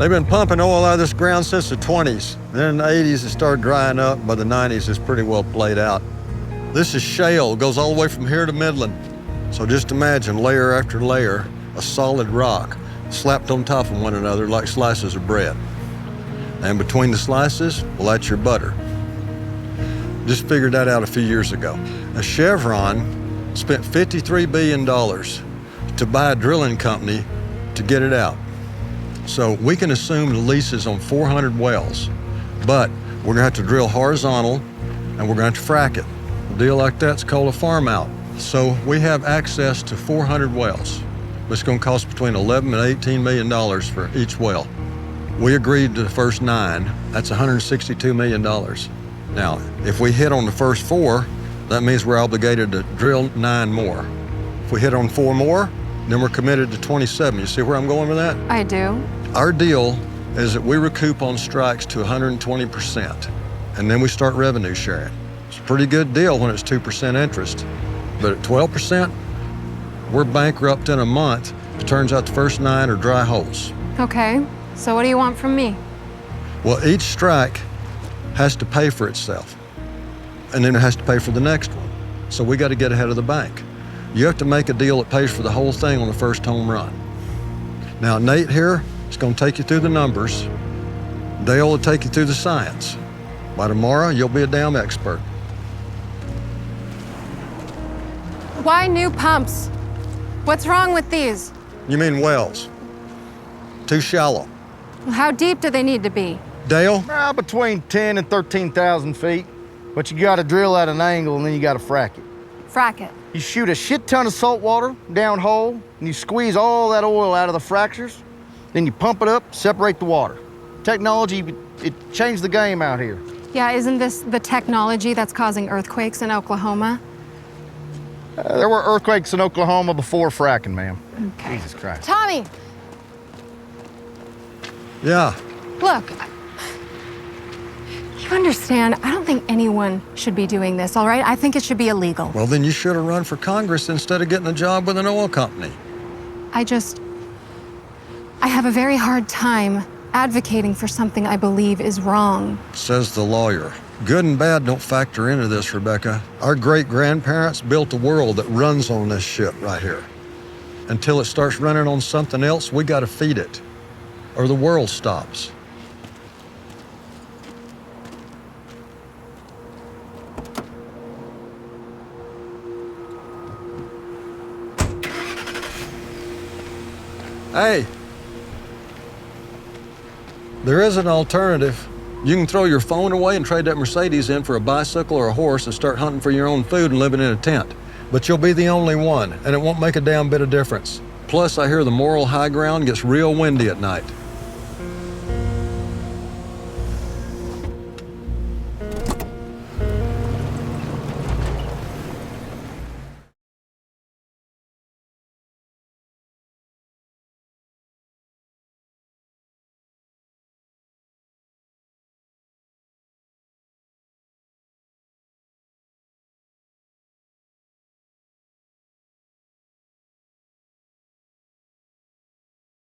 They've been pumping oil out of this ground since the 20s. Then in the 80s, it started drying up. By the 90s, it's pretty well played out. This is shale, it goes all the way from here to Midland. So just imagine layer after layer of solid rock slapped on top of one another like slices of bread. And between the slices, well, that's your butter. Just figured that out a few years ago. Now, Chevron spent $53 billion to buy a drilling company to get it out. So we can assume the lease is on 400 wells, but we're gonna have to drill horizontal and we're gonna have to frack it. A deal like that's called a farmout. So we have access to 400 wells. It's gonna cost between $11 and $18 million for each well. We agreed to the first 9, that's $162 million. Now, if we hit on the first 4, that means we're obligated to drill 9 more. If we hit on 4 more, then we're committed to 27. You see where I'm going with that? I do. Our deal is that we recoup on strikes to 120%, and then we start revenue sharing. It's a pretty good deal when it's 2% interest, but at 12%, we're bankrupt in a month. It turns out the first 9 are dry holes. Okay, so what do you want from me? Well, each strike has to pay for itself, and then it has to pay for the next one. So we got to get ahead of the bank. You have to make a deal that pays for the whole thing on the first home run. Now, Nate here is going to take you through the numbers. Dale will take you through the science. By tomorrow, you'll be a damn expert. Why new pumps? What's wrong with these? You mean wells? Too shallow. How deep do they need to be? Dale? Between 10 and 13,000 feet. But you gotta drill at an angle and then you gotta frack it. Frack it. You shoot a shit ton of salt water down hole and you squeeze all that oil out of the fractures. Then you pump it up, separate the water. Technology, it changed the game out here. Yeah, isn't this the technology that's causing earthquakes in Oklahoma? There were earthquakes in Oklahoma before fracking, ma'am. Okay. Jesus Christ. Tommy, Yeah. look. You understand, I don't think anyone should be doing this, all right? I think it should be illegal. Well, then you should have run for Congress instead of getting a job with an oil company. I have a very hard time advocating for something I believe is wrong. Says the lawyer. Good and bad don't factor into this, Rebecca. Our great-grandparents built a world that runs on this shit right here. Until it starts running on something else, we gotta feed it, or the world stops. Hey, there is an alternative. You can throw your phone away and trade that Mercedes in for a bicycle or a horse and start hunting for your own food and living in a tent. But you'll be the only one, and it won't make a damn bit of difference. Plus, I hear the moral high ground gets real windy at night.